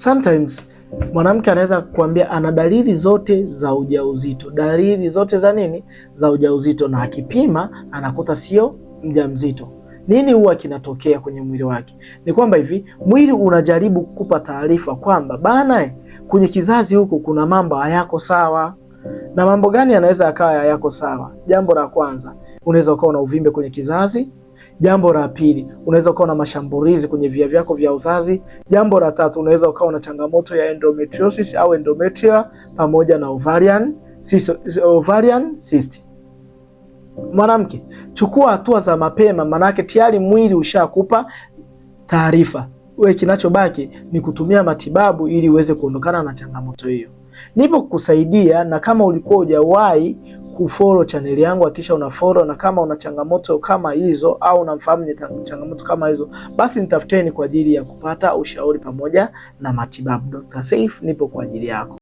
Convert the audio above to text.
sometimes mwanamke anaweza kukuambia ana dalili zote za ujauzito. Dalili zote za nini? Za ujauzito, na akipima anakuta sio mjamzito. Nini huwa kinatokea kwenye mwili wake? Ni kwamba hivi mwili unajaribu kukupa taarifa kwamba bana, kwenye kizazi huku kuna mambo hayako sawa. Na mambo gani yanaweza yakawa hayako sawa? Jambo la kwanza, unaweza ukawa na uvimbe kwenye kizazi. Jambo la pili, unaweza ukawa na mashambulizi kwenye via vyako vya uzazi. Jambo la tatu, unaweza ukawa na changamoto ya endometriosis au endometrial pamoja na ovarian cyst. Mwanamke, chukua hatua za mapema, manake tayari mwili ushakupa taarifa. Wewe kinachobaki ni kutumia matibabu ili uweze kuondokana na changamoto hiyo. Nipo kukusaidia, na kama ulikuwa hujawahi kufollow channel yangu hakikisha una follow, na kama una changamoto kama hizo au unamfahamu changamoto kama hizo, basi nitafuteni kwa ajili ya kupata ushauri pamoja na matibabu. Dr. Seif nipo kwa ajili yako.